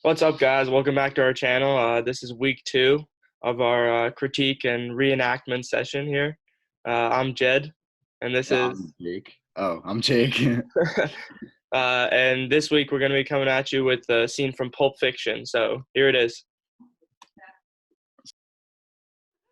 What's up, guys? Welcome back to our channel. This is week 2 of our critique and reenactment session here. I'm Jed, and this I'm is Jake. Oh, I'm Jake. and this week we're going to be coming at you with a scene from Pulp Fiction. So here it is.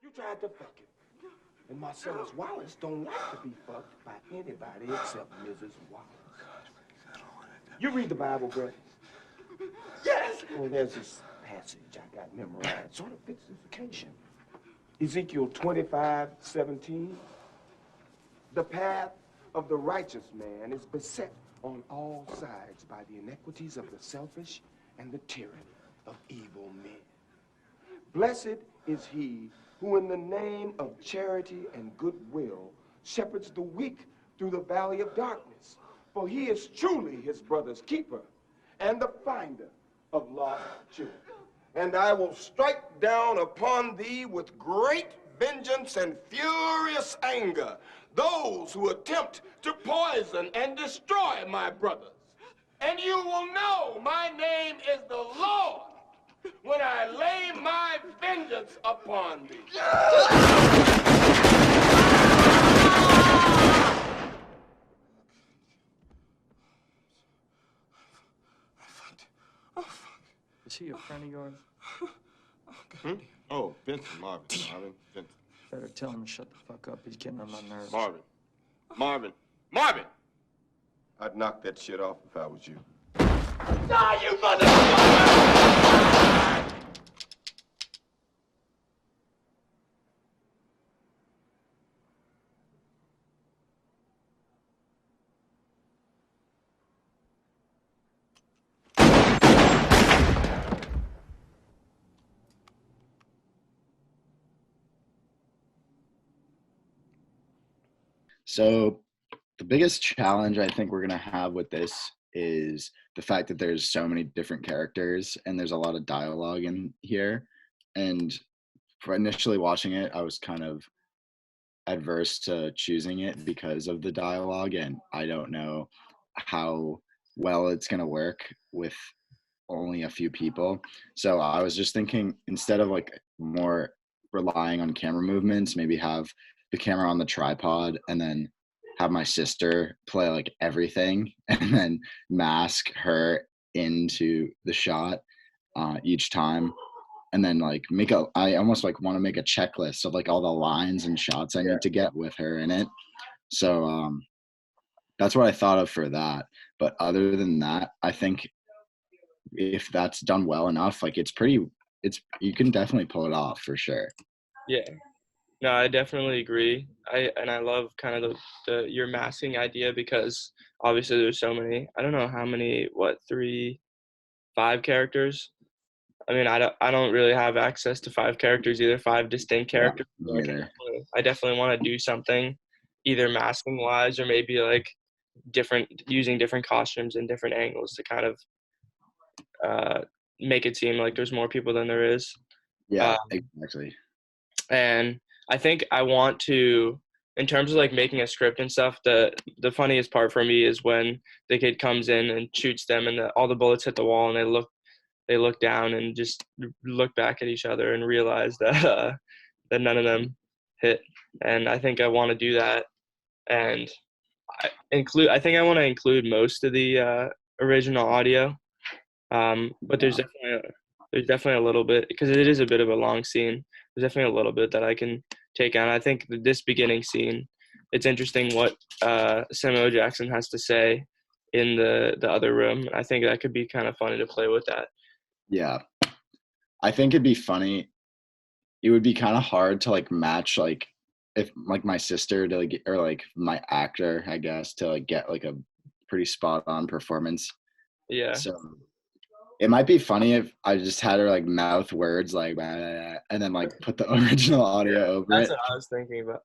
You tried to fuck him. And Marcellus Wallace don't like to be fucked by anybody except Mrs. Wallace. You read the Bible, Brett? Yes! Well, there's this passage I got memorized. Sort of fits this occasion. Ezekiel 25:17. The path of the righteous man is beset on all sides by the iniquities of the selfish and the tyranny of evil men. Blessed is he who in the name of charity and goodwill shepherds the weak through the valley of darkness. For he is truly his brother's keeper and the finder of lost children. And I will strike down upon thee with great vengeance and furious anger those who attempt to poison and destroy my brothers. And you will know my name is the Lord when I lay my vengeance upon thee. Is he a friend of yours? Oh, Vincent, Marvin, Vincent. Better tell him to shut the fuck up. He's getting on my nerves. Marvin! I'd knock that shit off if I was you. Die, you motherfucker! So the biggest challenge I think we're gonna have with this is the fact that there's so many different characters and there's a lot of dialogue in here. And for initially watching it, I was kind of adverse to choosing it because of the dialogue, and I don't know how well it's gonna work with only a few people. So I was just thinking, instead of like more relying on camera movements, maybe have the camera on the tripod and then have my sister play like everything and then mask her into the shot each time, and then like I almost like want to make a checklist of like all the lines and shots I need to get with her in it. So that's what I thought of for that. But other than that, I think if that's done well enough, like you can definitely pull it off for sure. Yeah. No, I definitely agree. I love kind of your masking idea because obviously there's so many. I don't know how many. 5 characters. I mean, I don't really have access to 5 characters either, 5 distinct characters. Yeah, So me either. I definitely want to do something, either masking wise or maybe like using different costumes and different angles to kind of uh, make it seem like there's more people than there is. Yeah, Um, exactly. and I think I want to, in terms of like making a script and stuff, the funniest part for me is when the kid comes in and shoots them and all the bullets hit the wall and they look down and just look back at each other and realize that that none of them hit. And I think I want to do that, and I think I want to include most of the original audio. But there's definitely a little bit, because it is a bit of a long scene. There's definitely a little bit that I can take on. I think this beginning scene, it's interesting what Samuel Jackson has to say in the other room. I think that could be kind of funny to play with that. Yeah, I think it'd be funny. It would be kind of hard to like match, like if like my sister to like, or like my actor, I guess, to like get like a pretty spot on performance. Yeah. So it might be funny if I just had her like mouth words like blah, blah, blah, and then like put the original audio over That's it. what I was thinking about.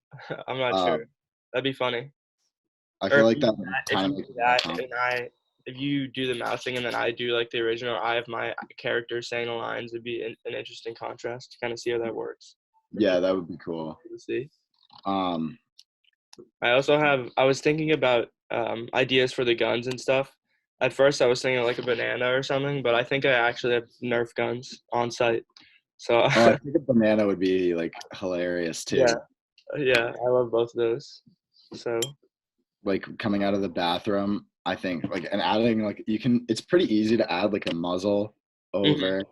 I'm not Uh, sure. That'd be funny. I Or feel like that would if kind you of make do it more that fun. and if you do the mousing and then I do like the original, I have my character saying the lines, it'd be an interesting contrast to kind of see how that works. Yeah, that would be cool. To see. Um, I was thinking about ideas for the guns and stuff. At first, I was thinking like a banana or something, but I think I actually have Nerf guns on site. So Oh, I think a banana would be like hilarious too. yeah, yeah, I love both of those. So Like coming out of the bathroom, I think like and adding like it's pretty easy to add like a muzzle mhm, over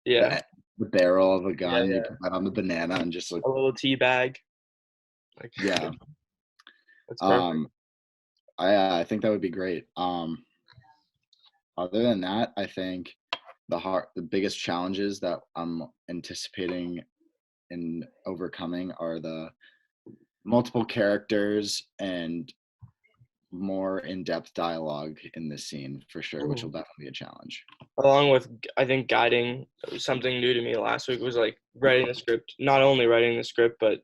yeah, the barrel of a yeah, gun. You yeah, can put on the banana and just like a little tea bag. Like yeah. that's perfect. Um, I think that would be great. Other than that, I think the biggest challenges that I'm anticipating in overcoming are the multiple characters and more in-depth dialogue in this scene for sure, which will Mhm. definitely be a challenge. Along with I think guiding something new to me last week was like writing the script, not only writing the script but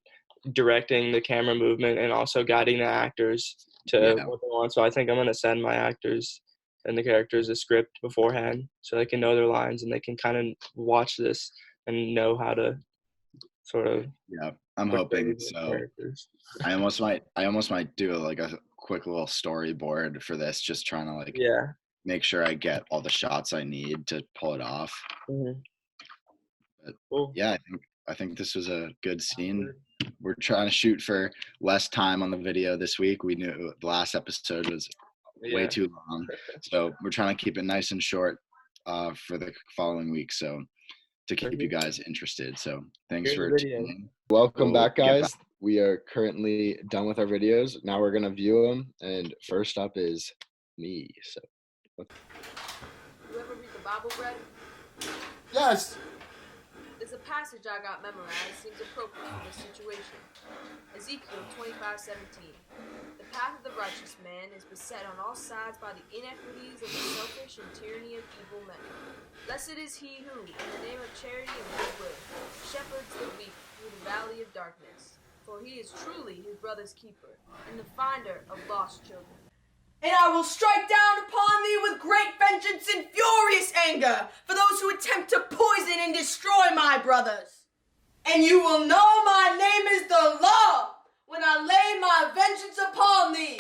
directing the camera movement and also guiding the actors to Yeah, what they want. So I think I'm gonna send my actors and the characters a script beforehand so they can know their lines and they can kind of watch this and know how to sort of yeah. I'm portray hoping the so. characters. I almost might do like a quick little storyboard for this, just trying to like Yeah. make sure I get all the shots I need to pull it off. Hmm. But Cool. yeah, I think this was a good scene. Good. We're trying to shoot for less time on the video this week. We knew the last episode was way Yeah. too long, so we're trying to keep it nice and short for the following week. So to keep you guys interested. So thanks Here's the for video. tuning in. Welcome We'll back, get guys. We are currently done with our videos. Now we're gonna view them, and first up is me. So You ever read the Bible, Brett? yes, There's a passage I got memorized seems appropriate for this situation. Ezekiel 25:17. The path of the righteous man is beset on all sides by the inequities of the selfish and tyranny of evil men. Blessed is he who, in the name of charity and goodwill, shepherds the weak through the valley of darkness. For he is truly his brother's keeper, and the finder of lost children. And I will strike down upon thee with great vengeance and furious anger for those who attempt to poison and destroy my brothers. And you will know my name is the Lord when I lay my vengeance upon thee.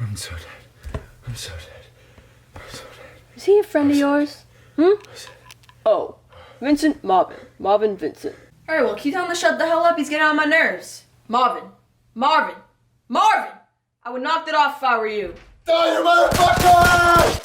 I'm so dead. I'm so dead. I'm so dead. Is he a friend of yours? Oh, Vincent Marvin. Marvin Vincent. Alright, well, can you tell him to shut the hell up? He's getting on my nerves. Marvin. Marvin. Marvin! I would knock that off if I were you. die, you motherfucker!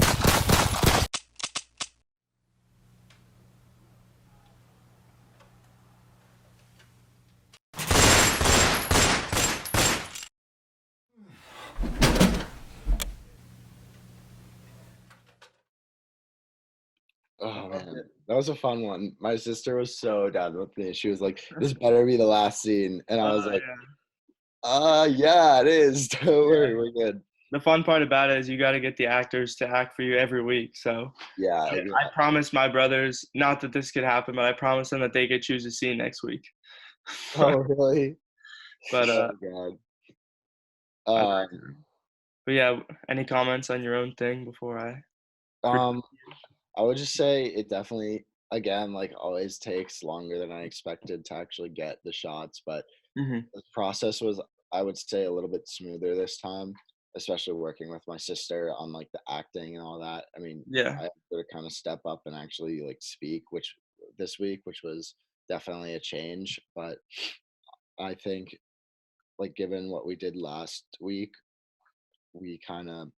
Oh man, that was a fun one. My sister was so down with me. She was like, "This better be the last scene," and I was like, yeah, it is. Don't worry, we're good." The fun part about it is you got to get the actors to act for you every week. So Yeah, I promised my brothers, not that this could happen, but I promised them that they could choose a scene next week. Oh really? But Oh god. but yeah, any comments on your own thing before I? I would just say it definitely, again, like always takes longer than I expected to actually get the shots, but Mhm. the process was, I would say, a little bit smoother this time, especially working with my sister on like the acting and all that. I mean, Yeah. I had to kind of step up and actually like speak, which this week, which was definitely a change, but I think like given what we did last week, we kind of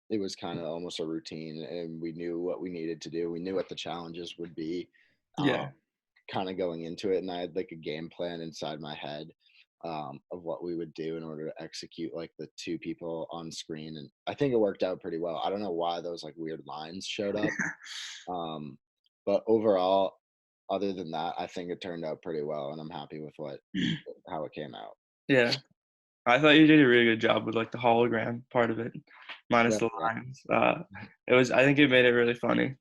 it was kind of almost a routine and we knew what we needed to do. We knew what the challenges would be Yeah. kind of going into it. And I had like a game plan inside my head of what we would do in order to execute like the two people on screen. And I think it worked out pretty well. I don't know why those like weird lines showed up. But overall, other than that, I think it turned out pretty well. And I'm happy with how it came out. Yeah. I thought you did a really good job with like the hologram part of it, minus the Yeah. lines. It was. I think it made it really funny.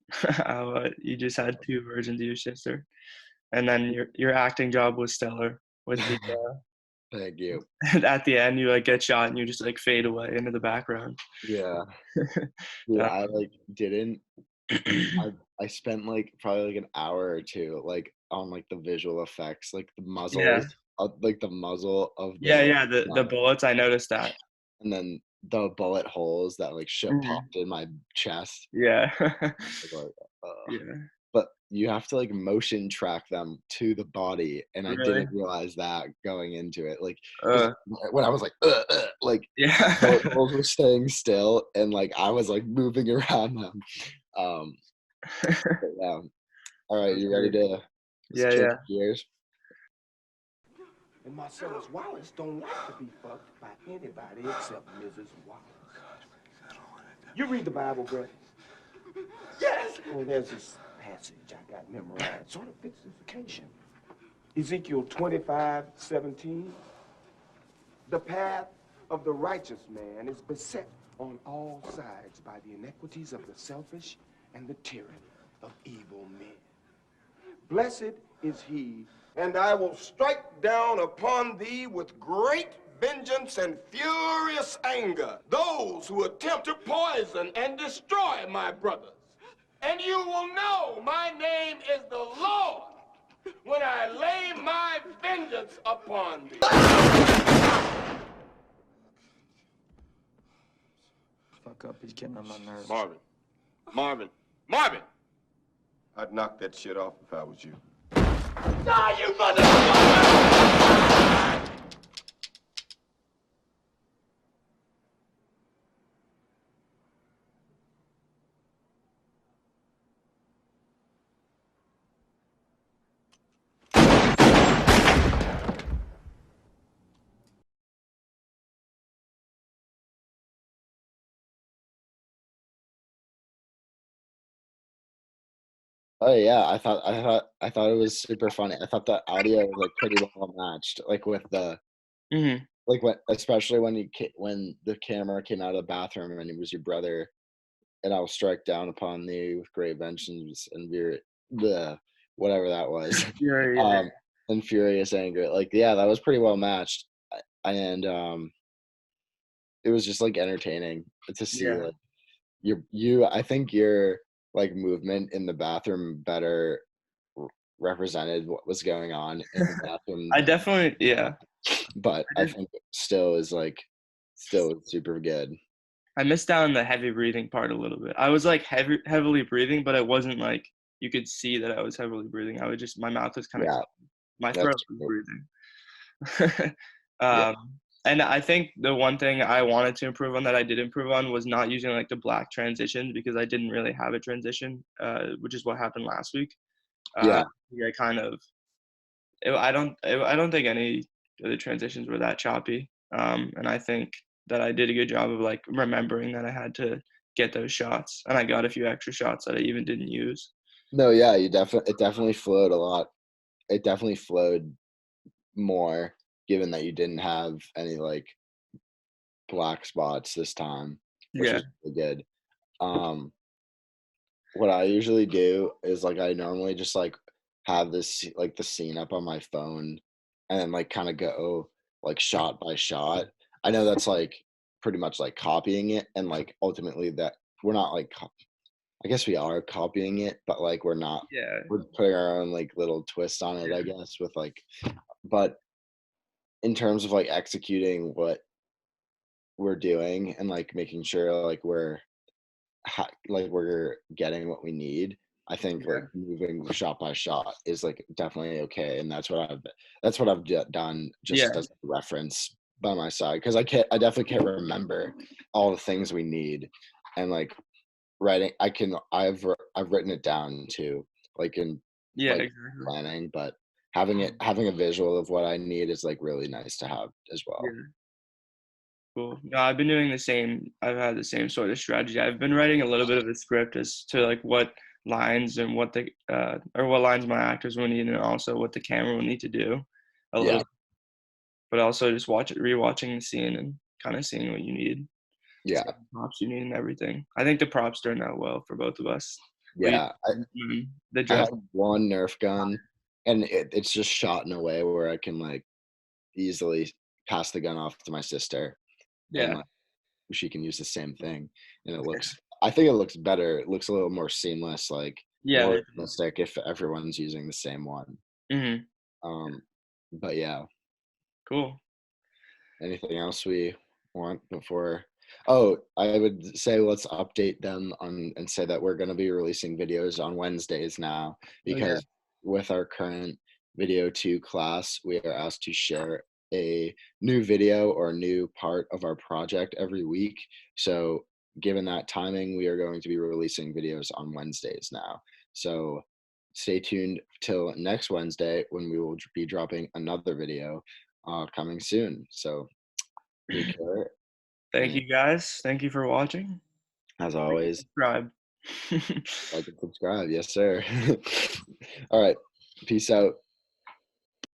You just had two versions of your sister, and then your acting job was stellar. With the Thank you. at the end, you like get shot and you just like fade away into the background. Yeah. Dude, I like didn't I spent like probably like an hour or two like on like the visual effects, like the Yeah. muzzles, like the muzzle of Yeah, the yeah, the gun, bullets, I noticed that. and then the bullet holes that like shit Mhm. popped in my chest. Yeah. Like, Yeah. but you have to like motion track them to the body, and I Really? didn't realize that going into it. Like, 'cause Uh, when I was like, like bullet yeah. holes were staying still, and like I was like moving around them. Um, but yeah. All right, That's you ready great. to Yeah, change yeah. gears? And Marcellus Wallace don't like to be fucked by anybody except Mrs. Wallace. You read the Bible, Brett? Yes. Well, there's this passage I got memorized. Sort of fits this occasion. Ezekiel 25:17. The path of the righteous man is beset on all sides by the iniquities of the selfish and the tyranny of evil men. Blessed is he, and I will strike down upon thee with great vengeance and furious anger those who attempt to poison and destroy my brothers. And you will know my name is the Lord when I lay my vengeance upon thee. Fuck up, he's getting on my nerves. Marvin! I'd knock that shit off if I was you. Die, you motherfucker! Oh yeah, I thought it was super funny. I thought the audio was like pretty well matched, like with the Mhm. like when especially when when the camera came out of the bathroom and it was your brother, and I'll strike down upon thee with great vengeance and the whatever that was, Yeah, yeah. and furious anger. Like yeah, that was pretty well matched, and it was just like entertaining to see Yeah. like you. I think your like movement in the bathroom better represented what was going on in the bathroom, I definitely, yeah. but I I did. think still is like still super good. I missed out on the heavy breathing part a little bit. I was like heavily breathing, but it wasn't like you could see that I was heavily breathing. I was just, my mouth was kind of, Yeah, my throat that's was true. breathing. Yeah. um, and I think the one thing I wanted to improve on that I did improve on was not using like the black transition, because I didn't really have a transition, which is what happened last week. Yeah. Yeah, kind of. I don't think any of the transitions were that choppy. And I think that I did a good job of like remembering that I had to get those shots, and I got a few extra shots that I even didn't use. No, yeah, it definitely flowed a lot. It definitely flowed more given that you didn't have any like black spots this time, which Yeah, was really good. Um, what I usually do is like I normally just like have this like the scene up on my phone and then like kind of go like shot by shot. I know that's like pretty much like copying it, and like ultimately that we're not like I guess we are copying it, but like we're not. yeah, We're putting our own like little twist on it, I yeah, guess, with like. But in terms of like executing what we're doing and like making sure like like we're getting what we need, I think like yeah, moving shot by shot is like definitely okay, and that's what I've done yeah, just as a reference by my side, because I definitely can't remember all the things we need, and like writing I've written it down too, like in yeah, like exactly. planning, but having a visual of what I need is like really nice to have as well. Yeah, cool. No, I've been doing the same. I've had the same sort of strategy. I've been writing a little bit of a script as to like what lines and what the or what lines my actors will need, and also what the camera will need to do a Yeah, little, but also just rewatching the scene and kind of seeing what you need, yeah, seeing the props you need and everything. I think the props turned out well for both of us. We yeah. the I dress. have one Nerf gun, and it's just shot in a way where I can like easily pass the gun off to my sister, and Yeah, like she can use the same thing, and I think it looks better. It looks a little more seamless, like Yeah. more realistic if everyone's using the same one. Mm-hmm. But yeah, Cool. anything else we want before? Oh, I would say let's update them on and say that we're going to be releasing videos on Wednesdays now, because with our current video 2 class, we are asked to share a new video or a new part of our project every week. So given that timing, we are going to be releasing videos on Wednesdays now. So stay tuned till next Wednesday when we will be dropping another video coming soon. So take care. Thank you guys. Thank you for watching. As always, Subscribe. like and subscribe. Yes, sir. All right. Peace out.